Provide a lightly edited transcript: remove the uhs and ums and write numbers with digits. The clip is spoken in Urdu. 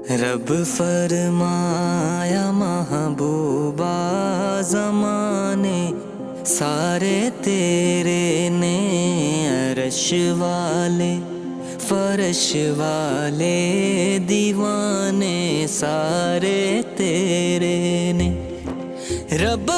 رب فرمایا محبوبہ زمانے سارے تیرے نے، عرش والے فرش والے دیوانے سارے تیرے نے۔ رب